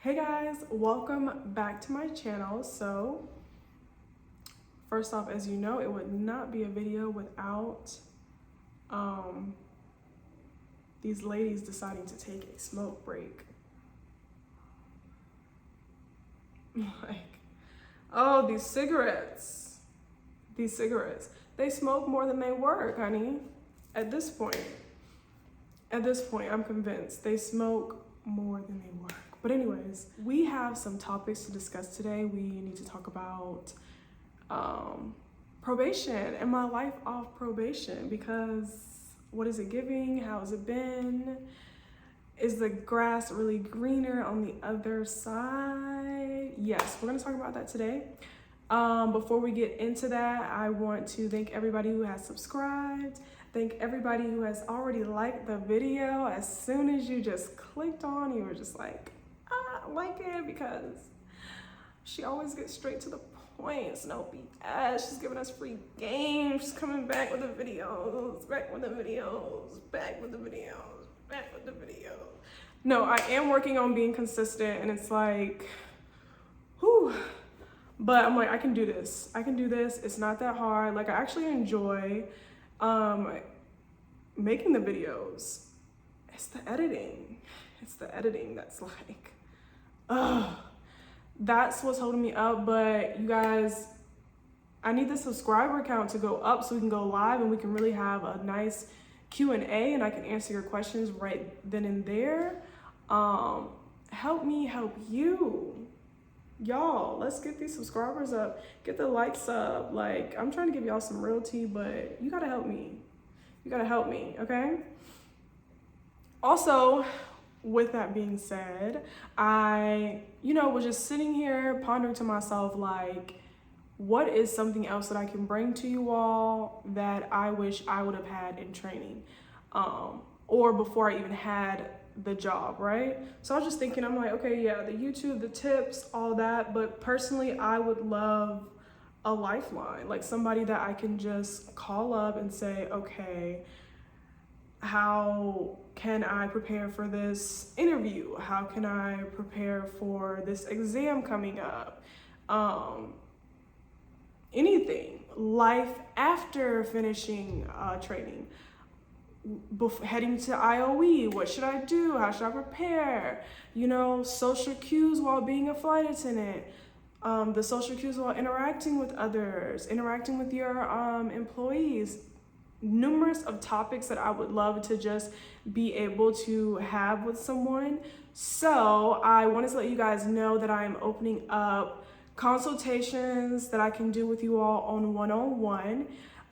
Hey guys, welcome back to my channel. So first off, as you know, it would not be a video without these ladies deciding to take a smoke break. Like, oh, these cigarettes, they smoke more than they work, honey. At this point, I'm convinced they smoke more than they work. But anyways, we have some topics to discuss today. We need to talk about probation and my life off probation, because what is it giving? How has it been? Is the grass really greener on the other side? Yes, we're gonna talk about that today. Before we get into that, I want to thank everybody who has subscribed. Thank everybody who has already liked the video. As soon as you just clicked on, you were just like, like it, because she always gets straight to the point. It's no BS. She's giving us free games. She's coming back with the videos, back with the videos, back with the videos, back with the videos. No, I am working on being consistent, and it's like, whew. But I'm like, I can do this. I can do this. It's not that hard. Like, I actually enjoy making the videos. It's the editing. It's the editing that's like, that's what's holding me up. But you guys, I need the subscriber count to go up so we can go live and we can really have a nice Q&A and I can answer your questions right then and there. Help me help you. Y'all, let's get these subscribers up, get the likes up. Like, I'm trying to give y'all some real tea, but you gotta help me. You gotta help me, okay? Also, with that being said, I, was just sitting here pondering to myself, like, what is something else that I can bring to you all that I wish I would have had in training, or before I even had the job, right? So I was just thinking, I'm like, okay, yeah, the YouTube, the tips, all that, but personally, I would love a lifeline, like somebody that I can just call up and say, okay, how can I prepare for this interview? How can I prepare for this exam coming up? Anything, life after finishing training, heading to IOE, what should I do? How should I prepare? Social cues while being a flight attendant, the social cues while interacting with others, interacting with your employees. Numerous of topics that I would love to just be able to have with someone. So I wanted to let you guys know that I am opening up consultations that I can do with you all on one-on-one.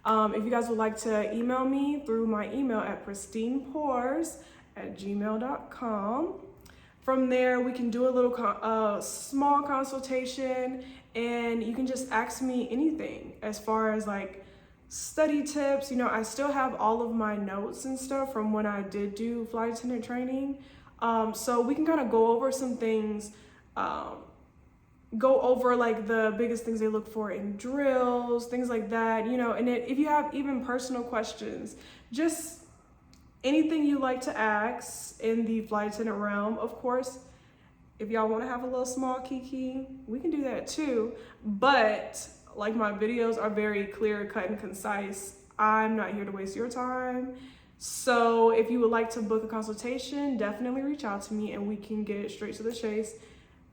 If you guys would like to email me through my email at pristinepores@gmail.com. From there, we can do a little small consultation, and you can just ask me anything as far as like study tips. I still have all of my notes and stuff from when I did do flight attendant training. So we can kind of go over some things, go over like the biggest things they look for in drills, things like that, and if you have even personal questions, just anything you like to ask in the flight attendant realm. Of course, if y'all want to have a little small kiki, we can do that too. But like, my videos are very clear, cut, and concise. I'm not here to waste your time. So if you would like to book a consultation, definitely reach out to me and we can get straight to the chase.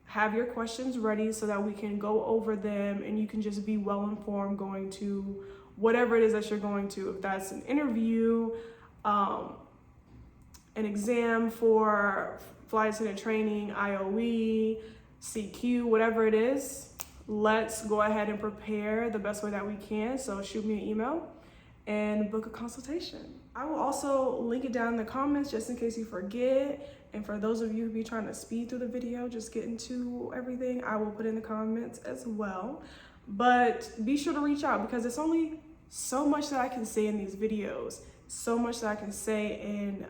Have your questions ready so that we can go over them and you can just be well informed going to whatever it is that you're going to. If that's an interview, an exam for flight attendant training, IOE, CQ, whatever it is, let's go ahead and prepare the best way that we can. So shoot me an email and book a consultation. I will also link it down in the comments just in case you forget. And for those of you who be trying to speed through the video, just get into everything, I will put in the comments as well. But be sure to reach out, because it's only so much that I can say in these videos, so much that I can say in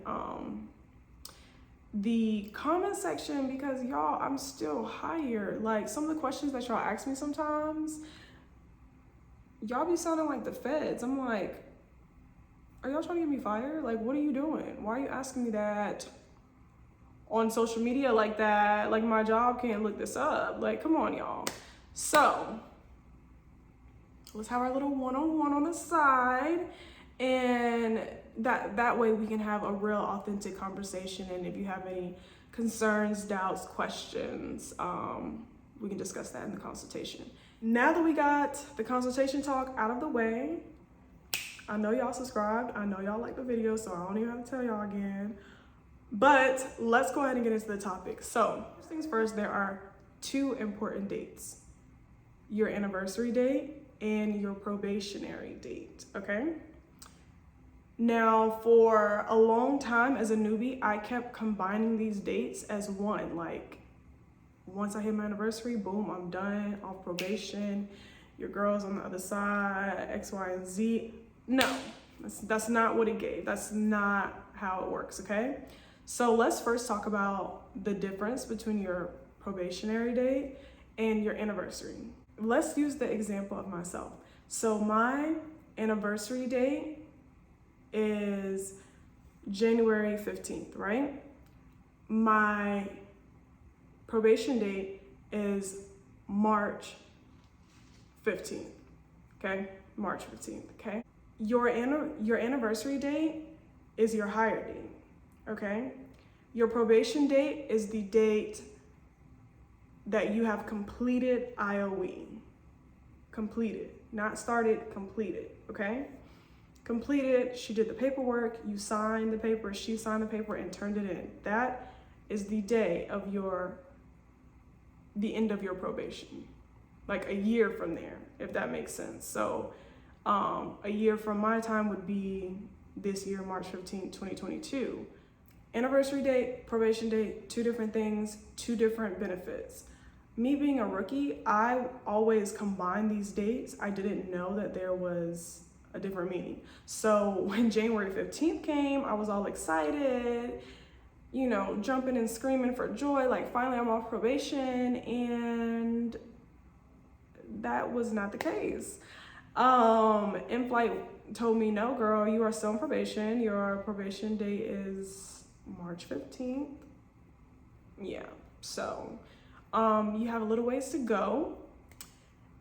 the comment section, because y'all, I'm still hired. Like, some of the questions that y'all ask me sometimes, y'all be sounding like the feds. I'm like, are y'all trying to get me fired? Like, what are you doing? Why are you asking me that on social media like that. Like, my job can't look this up. Like, come on, y'all. So let's have our little one-on-one on the side, and that way we can have a real authentic conversation. And if you have any concerns, doubts, questions, we can discuss that in the consultation. Now that we got the consultation talk out of the way, I know y'all subscribed, I know y'all like the video, so I don't even have to tell y'all again, but let's go ahead and get into the topic. So first things first, there are two important dates: your anniversary date and your probationary date, okay? Now, for a long time as a newbie, I kept combining these dates as one. Like, once I hit my anniversary, boom, I'm done, off probation, your girl's on the other side, X, Y, and Z. No, that's not what it gave. That's not how it works, okay? So let's first talk about the difference between your probationary date and your anniversary. Let's use the example of myself. So my anniversary date is January 15th, right? My probation date is March 15th, okay? March 15th, okay? Your anniversary date is your hire date, okay? Your probation date is the date that you have completed IOE. Completed, not started, completed, okay? Completed, she did the paperwork, you signed the paper, she signed the paper and turned it in. That is the day of the end of your probation. Like a year from there, if that makes sense. So a year from my time would be this year, March 15th, 2022. Anniversary date, probation date, two different things, two different benefits. Me being a rookie, I always combined these dates. I didn't know that there was a different meaning. So when January 15th came, I was all excited, you know, jumping and screaming for joy, like finally I'm off probation, and that was not the case. In-flight told me, no girl, you are still on probation. Your probation date is March 15th. Yeah, so you have a little ways to go.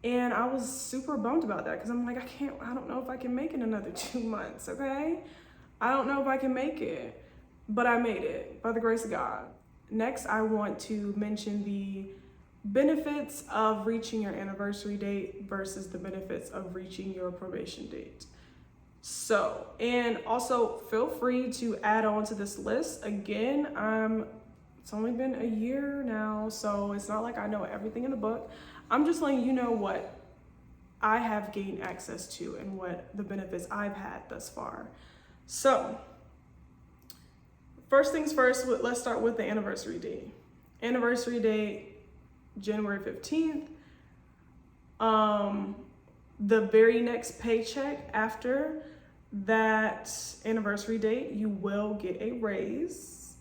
And I was super bummed about that because I'm like, I don't know if I can make it another 2 months, okay? I don't know if I can make it, but I made it by the grace of God. Next, I want to mention the benefits of reaching your anniversary date versus the benefits of reaching your probation date. So, and also feel free to add on to this list. Again, it's only been a year now, so it's not like I know everything in the book. I'm just letting you know what I have gained access to and what the benefits I've had thus far. So, first things first, let's start with the anniversary date. Anniversary date, January 15th. The very next paycheck after that anniversary date, you will get a raise.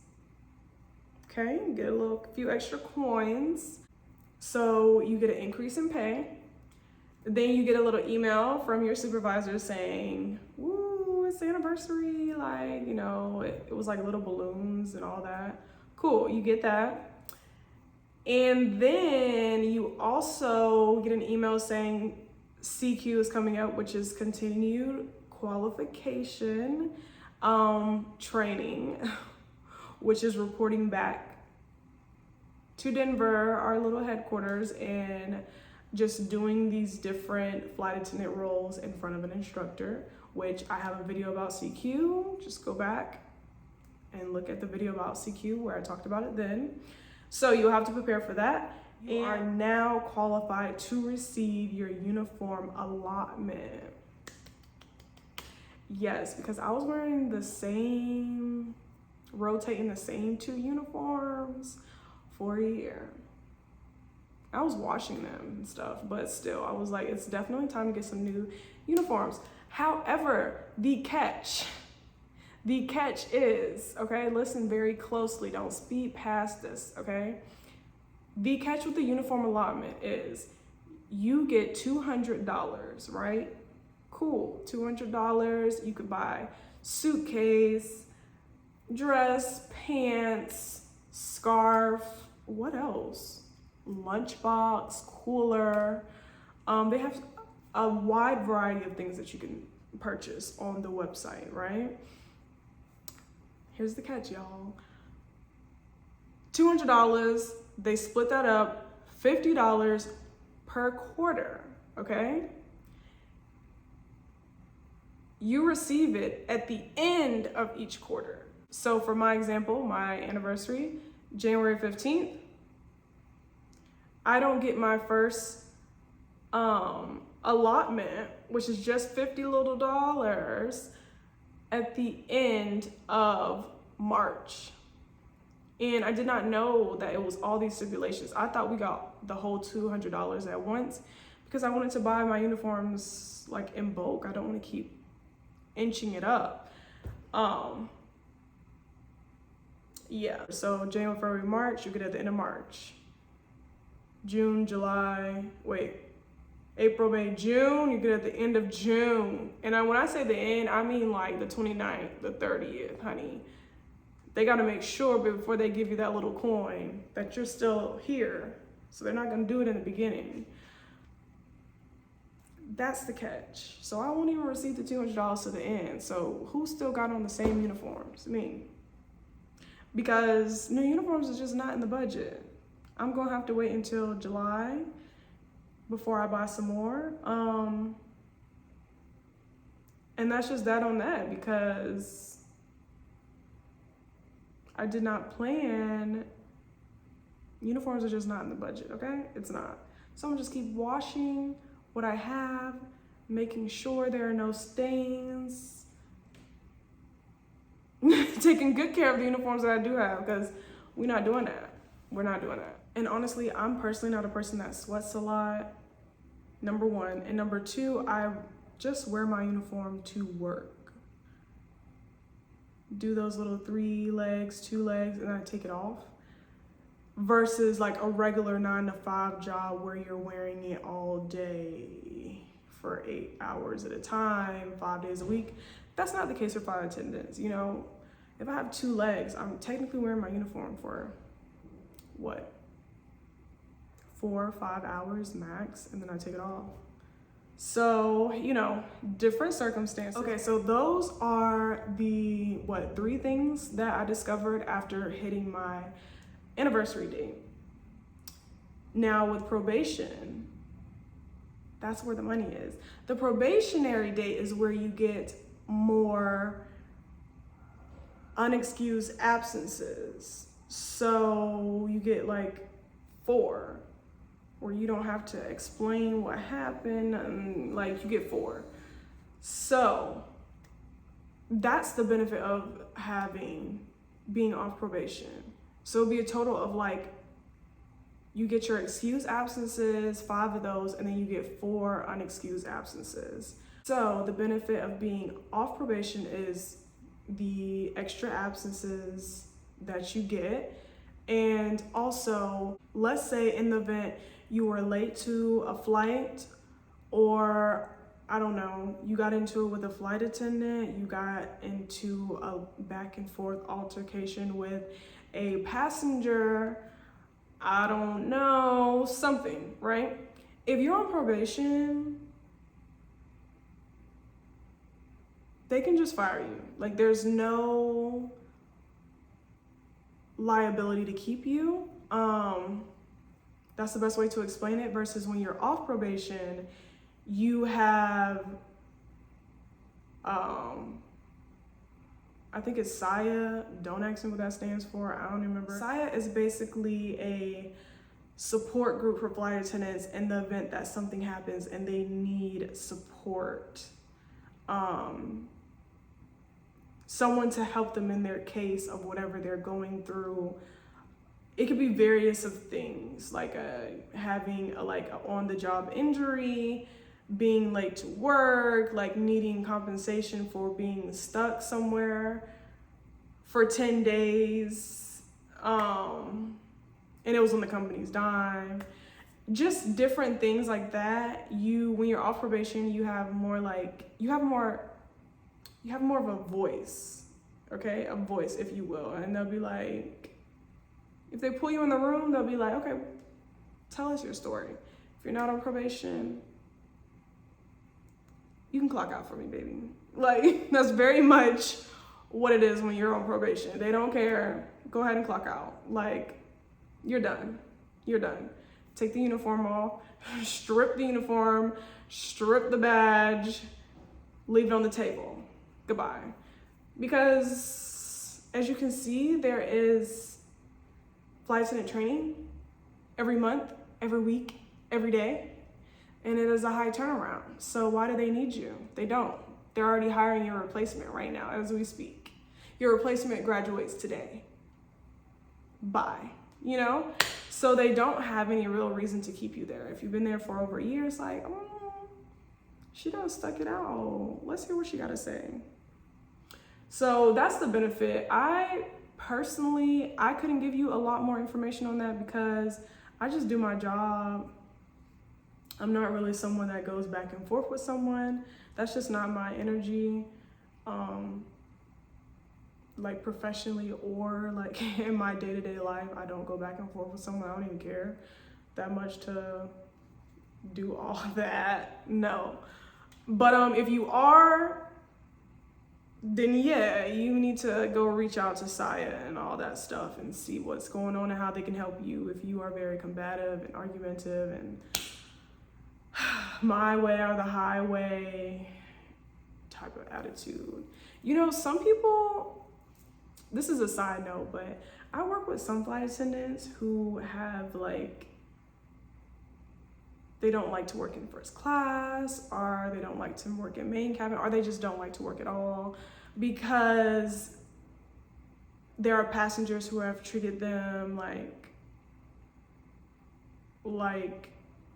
Okay, get a few extra coins. So you get an increase in pay. Then you get a little email from your supervisor saying, woo, it's the anniversary. Like, you know, it was like little balloons and all that. Cool, you get that. And then you also get an email saying CQ is coming up, which is continued qualification training, which is reporting back to Denver, our little headquarters, and just doing these different flight attendant roles in front of an instructor, which I have a video about CQ. Just go back and look at the video about CQ where I talked about it then. So you'll have to prepare for that. You are now qualified to receive your uniform allotment. Yes, because I was wearing rotating the same 2 uniforms for a year. I was washing them and stuff, but still, I was like, it's definitely time to get some new uniforms. However, the catch is, okay, listen very closely, don't speed past this, okay? The catch with the uniform allotment is you get $200, right? Cool, $200, you could buy suitcase, dress, pants, scarf, what else? Lunchbox, cooler. They have a wide variety of things that you can purchase on the website, right? Here's the catch, y'all. $200, they split that up, $50 per quarter, okay? You receive it at the end of each quarter. So for my example, my anniversary, January 15th, I don't get my first allotment, which is just $50 little at the end of March. And I did not know that it was all these stipulations. I thought we got the whole $200 at once because I wanted to buy my uniforms like in bulk. I don't want to keep inching it up. Yeah, so January, February, March, you get at the end of March. June, July, April, May, June, you get at the end of June. And when I say the end, I mean like the 29th, the 30th, honey. They got to make sure before they give you that little coin that you're still here. So they're not going to do it in the beginning. That's the catch. So I won't even receive the $200 to the end. So who still got on the same uniforms? Me. Because new uniforms is just not in the budget. I'm going to have to wait until July before I buy some more. And that's just that on that, because I did not plan. Uniforms are just not in the budget, okay? It's not. So I'm gonna just keep washing what I have, making sure there are no stains, taking good care of the uniforms that I do have, because we're not doing that. We're not doing that. And honestly, I'm personally not a person that sweats a lot, number one. And number two, I just wear my uniform to work. Do those little 3 legs, 2 legs, and I take it off. Versus like a regular 9-to-5 job where you're wearing it all day for 8 hours at a time, 5 days a week. That's not the case for flight attendants. You know, if I have 2 legs, I'm technically wearing my uniform for what? 4 or 5 hours max, and then I take it off. So, you know, different circumstances. Okay, so those are the, 3 things that I discovered after hitting my anniversary date. Now with probation, that's where the money is. The probationary date is where you get more unexcused absences. So you get like 4, where you don't have to explain what happened, and like you get 4. So that's the benefit of being off probation. So it'll be a total of like, you get your excused absences, 5 of those, and then you get 4 unexcused absences. So the benefit of being off probation is the extra absences that you get. And also, let's say in the event you were late to a flight, or I don't know, you got into it with a flight attendant, you got into a back and forth altercation with a passenger, I don't know, something, right? If you're on probation, they can just fire you. Like, there's no liability to keep you. That's the best way to explain it, versus when you're off probation, you have, I think it's SIA. Don't ask me what that stands for. I don't remember. SIA is basically a support group for flight attendants in the event that something happens and they need support. Someone to help them in their case of whatever they're going through. It could be various of things, like having a on-the-job injury, being late to work, like needing compensation for being stuck somewhere for 10 days. And it was on the company's dime. Just different things like that. When you're off probation, you have more of a voice, okay? A voice, if you will. And they'll be like, If they pull you in the room, they'll be like, okay, tell us your story. If you're not on probation, you can clock out for me, baby. Like, that's very much what it is when you're on probation. They don't care. Go ahead and clock out. Like, you're done. You're done. Take the uniform off, strip the uniform, strip the badge, leave it on the table. Goodbye. Because as you can see, there is flight attendant training every month, every week, every day, and it is a high turnaround. So why do they need you? They don't. They're already hiring your replacement right now as we speak. Your replacement graduates today. Bye. You know? So they don't have any real reason to keep you there. If you've been there for over a year, it's like, she done stuck it out. Let's hear what she got to say. So that's the benefit. I personally, I couldn't give you a lot more information on that because I just do my job. I'm not really someone that goes back and forth with someone. That's just not my energy. Like professionally or like in my day-to-day life, I don't go back and forth with someone. I don't even care that much to do all that. No. But if you are, then yeah, you need to go reach out to Saya and all that stuff and see what's going on and how they can help you if you are very combative and argumentative and my way or the highway type of attitude. You know, some people, this is a side note, but I work with some flight attendants who have like, they don't like to work in first class, or they don't like to work in main cabin, or they just don't like to work at all because there are passengers who have treated them like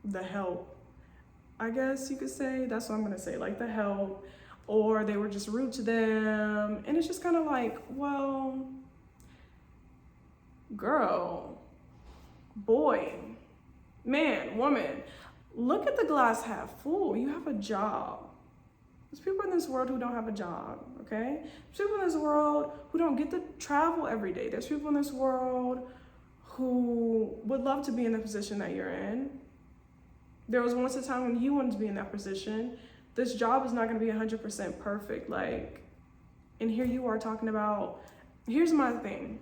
the help, I guess you could say. That's what I'm gonna say, like the help, or they were just rude to them. And it's just kind of like, well, girl, boy, man, woman, look at the glass half full. You have a job. There's people in this world who don't have a job, okay? There's people in this world who don't get to travel every day. There's people in this world who would love to be in the position that you're in. There was once a time when you wanted to be in that position. This job is not gonna be 100% perfect. Like, and here you are talking about, here's my thing.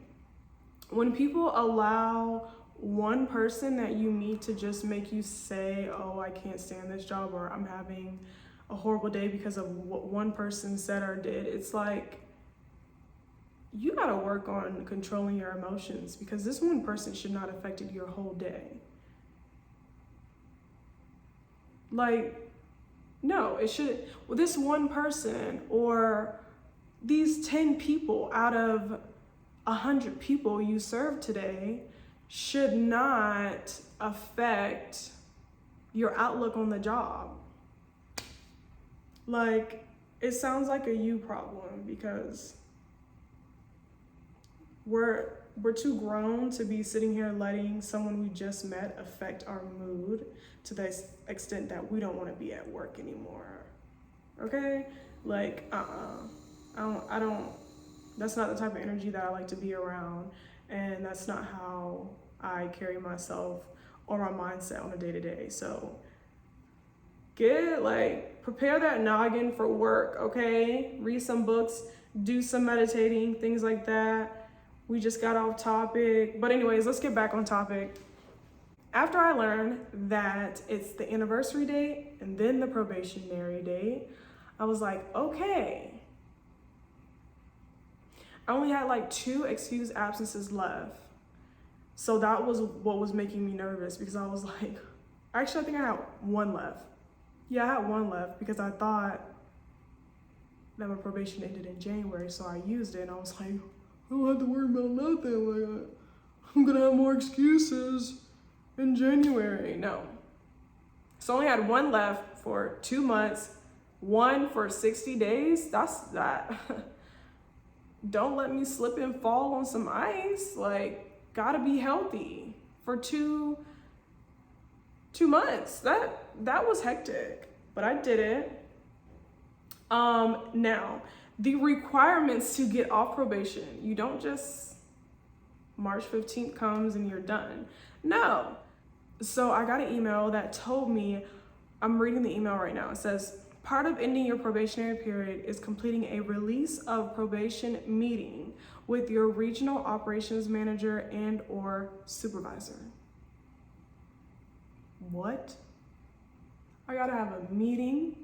When people allow one person that you meet to just make you say, oh, I can't stand this job, or I'm having a horrible day because of what one person said or did, it's like, you gotta work on controlling your emotions because this one person should not have affected your whole day. Like, no, it should, well, this one person or these 10 people out of 100 people you serve today should not affect your outlook on the job. Like, it sounds like a you problem because we're too grown to be sitting here letting someone we just met affect our mood to the extent that we don't want to be at work anymore. Okay? Like, I don't, that's not the type of energy that I like to be around. And that's not how I carry myself or my mindset on a day-to-day. So prepare that noggin for work, okay? Read some books, do some meditating, things like that. We just got off topic. But anyways, let's get back on topic. After I learned that it's the anniversary date and then the probationary date, I was like, okay. I only had like 2 excused absences left. So that was what was making me nervous because I was like, actually, I think I had 1 left. Yeah, I had 1 left because I thought that my probation ended in January. So I used it and I was like, I don't have to worry about nothing. Like, I'm gonna have more excuses in January. No. So I only had 1 left for 2 months, 1 for 60 days. That's that. Don't let me slip and fall on some ice. Like, gotta be healthy for two months. That was hectic, but I did it. Now, the requirements to get off probation, you don't just March 15th comes and you're done. No. So I got an email that told me, I'm reading the email right now. It says, part of ending your probationary period is completing a release of probation meeting with your regional operations manager and or supervisor. What? I gotta have a meeting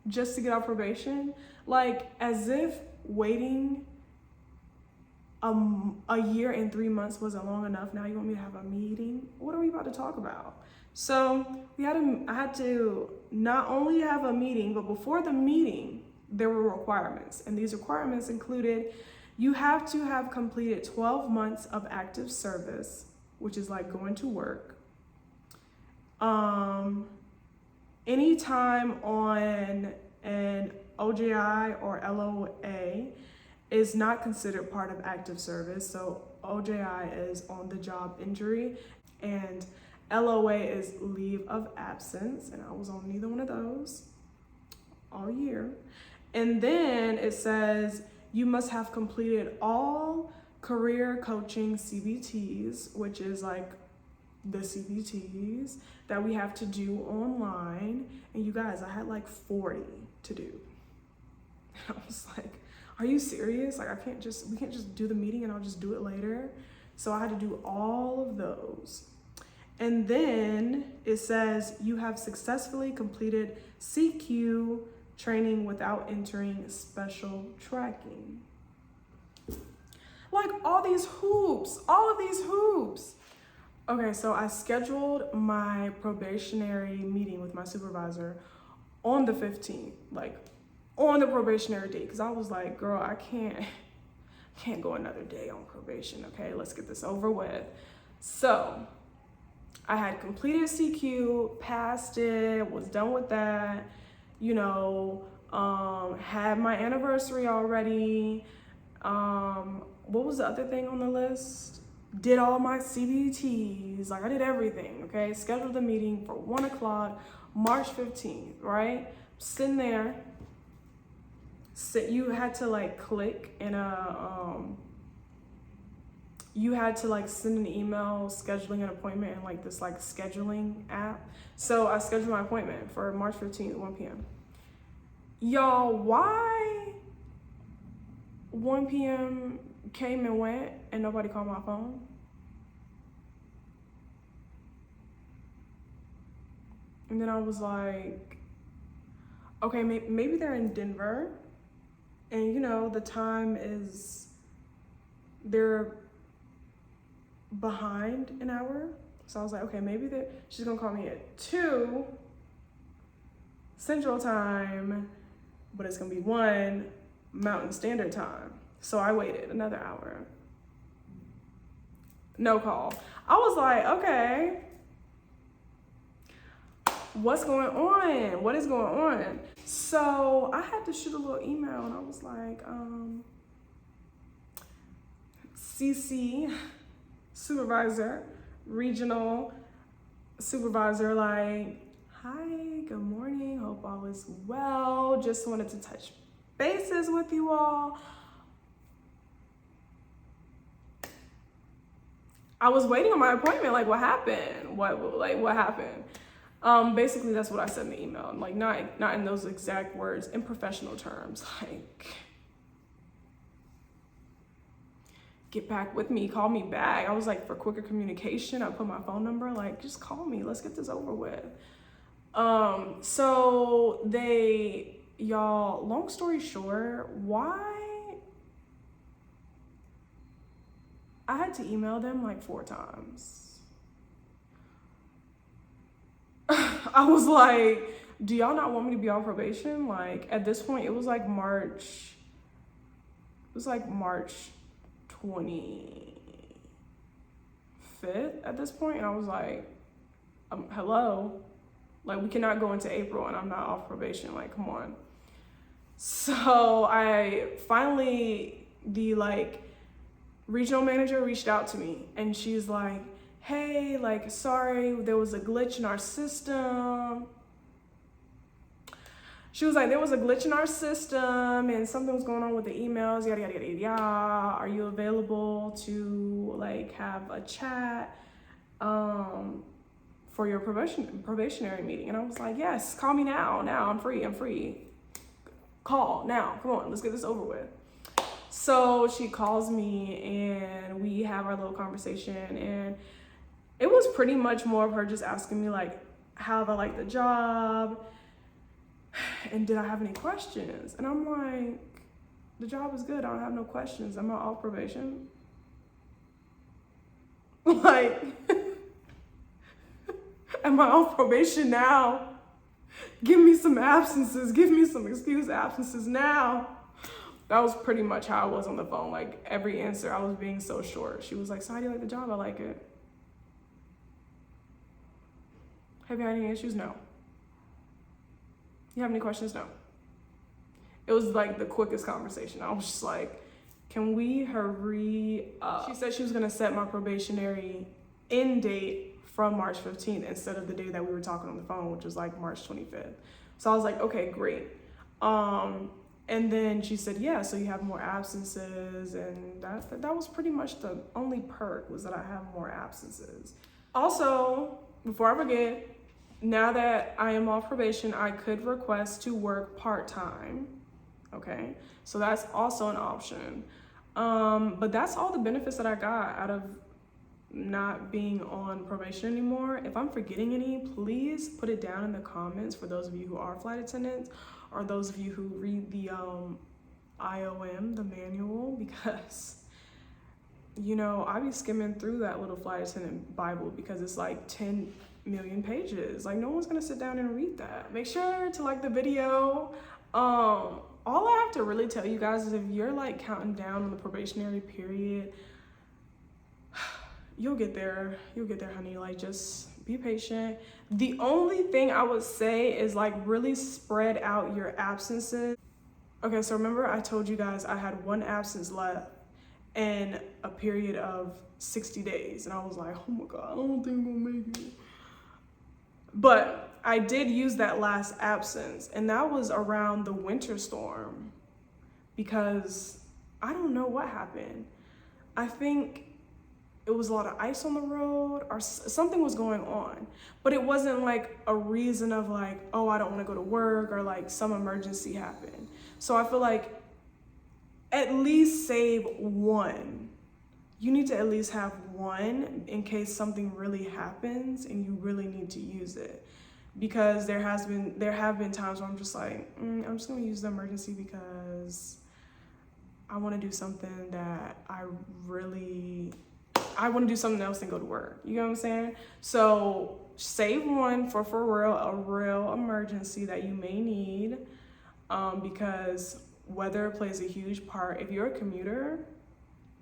just to get out probation? Like, as if waiting a year and 3 months wasn't long enough. Now you want me to have a meeting? What are we about to talk about? So I had to not only have a meeting, but before the meeting, there were requirements. And these requirements included, you have to have completed 12 months of active service, which is like going to work. Any time on an OJI or LOA is not considered part of active service. So OJI is on the job injury and LOA is leave of absence. And I was on neither one of those all year. And then it says you must have completed all career coaching CBTs, which is like the CBTs that we have to do online. And you guys, I had like 40 to do. And I was like, are you serious? Like, we can't just do the meeting and I'll just do it later. So I had to do all of those. And then it says you have successfully completed CQ training without entering special tracking. Like all of these hoops. Okay, so I scheduled my probationary meeting with my supervisor on the 15th, like on the probationary date, because I was like, girl, I can't go another day on probation. Okay, let's get this over with. So I had completed CQ, passed it, was done with that, had my anniversary already. What was the other thing on the list? Did all my CBTs, like I did everything, okay? Scheduled the meeting for 1 o'clock, March 15th, right? Sitting there, you had to like click in you had to like send an email scheduling an appointment in like this like scheduling app. So I scheduled my appointment for March 15th at 1 p.m. Y'all, why 1 p.m. came and went and nobody called my phone? And then I was like, okay, maybe they're in Denver and the time is, they're behind an hour. So I was like, okay, maybe she's gonna call me at 2 Central Time, but it's gonna be 1 Mountain Standard Time. So I waited another hour. No call. I was like, okay, what's going on? What is going on? So I had to shoot a little email and I was like, CC supervisor, regional supervisor, like, hi, good morning, hope all is well. Just wanted to touch bases with you all. I was waiting on my appointment. Like, what happened? What happened? Basically, that's what I said in the email. Like, not in those exact words, in professional terms. Like, get back with me, call me back. I was like, for quicker communication, I put my phone number. Like, just call me. Let's get this over with. So y'all, long story short, why? I had to email them like 4 times. I was like, do y'all not want me to be on probation? Like, at this point, it was like March 25th at this point. And I was like, hello? Like, we cannot go into April and I'm not off probation. Like, come on. So I finally, the regional manager reached out to me and she's like, hey, sorry, there was a glitch in our system. She was like, there was a glitch in our system and something was going on with the emails, yada, yada, yada, yada. Are you available to like have a chat for your probationary meeting? And I was like, yes, call me now, I'm free. Call now, come on, let's get this over with. So she calls me and we have our little conversation, and it was pretty much more of her just asking me like how I like the job and did I have any questions? And I'm like, the job is good. I don't have no questions. I'm not off probation. Like, am I off probation now? Give me some absences. Give me some excused absences now. That was pretty much how I was on the phone. Like, every answer, I was being so short. She was like, so how do you like the job? I like it. Have you had any issues? No. You have any questions? No. It was like the quickest conversation. I was just like, can we hurry up? She said she was gonna set my probationary end date from March 15th instead of the day that we were talking on the phone, which was like March 25th. So I was like, okay, great. And then she said, yeah, so you have more absences, and that was pretty much the only perk, was that I have more absences. Also, before I forget, now that I am off probation, I could request to work part-time, okay? So that's also an option. But that's all the benefits that I got out of not being on probation anymore. If I'm forgetting any, please put it down in the comments for those of you who are flight attendants, or those of you who read the IOM, the manual, because, you know, I be skimming through that little flight attendant Bible because it's like 10 million pages. Like, no one's gonna sit down and read that. Make sure to like the video. All I have to really tell you guys is if you're like counting down on the probationary period, you'll get there, honey. Like, just be patient. The only thing I would say is like really spread out your absences. Okay, so remember I told you guys I had one absence left in a period of 60 days. And I was like, oh my God, I don't think I'm gonna make it. But I did use that last absence, and that was around the winter storm, because I don't know what happened. I think it was a lot of ice on the road or something was going on, but it wasn't like a reason of like, oh, I don't want to go to work or like some emergency happened. So I feel like at least save one. You need to at least have one in case something really happens and you really need to use it. Because there have been times where I'm just like, I'm just gonna use the emergency because I want to do something that I want to do something else than go to work. You know what I'm saying? So save one for real, a real emergency that you may need, because weather plays a huge part. If you're a commuter,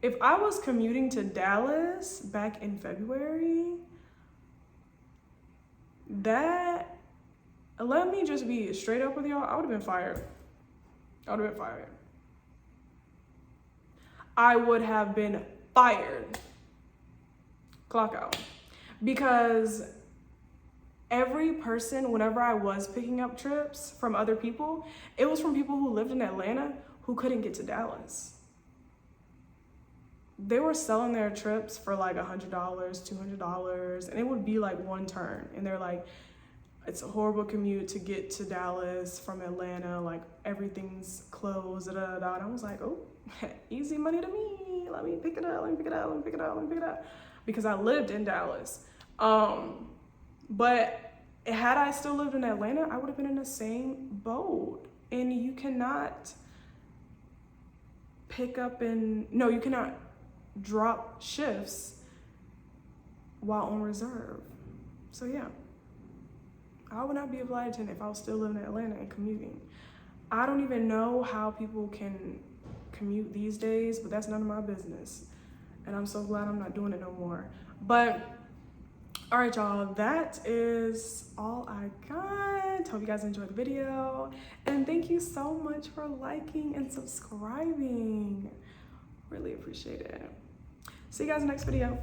if I was commuting to Dallas back in February, let me just be straight up with y'all, I would have been fired. I would have been fired. Clock out. Because every person, whenever I was picking up trips from other people, it was from people who lived in Atlanta who couldn't get to Dallas. They were selling their trips for like $100, $200, and it would be like one turn. And they're like, it's a horrible commute to get to Dallas from Atlanta. Like, everything's closed, And I was like, oh, easy money to me. Let me pick it up. Because I lived in Dallas. But had I still lived in Atlanta, I would have been in the same boat. And you cannot you cannot drop shifts while on reserve. So yeah, I would not be a flight attendant if I was still living in Atlanta and commuting. I don't even know how people can commute these days, but that's none of my business. And I'm so glad I'm not doing it no more. But all right, y'all, that is all I got. Hope you guys enjoyed the video. And thank you so much for liking and subscribing. Really appreciate it. See you guys in the next video.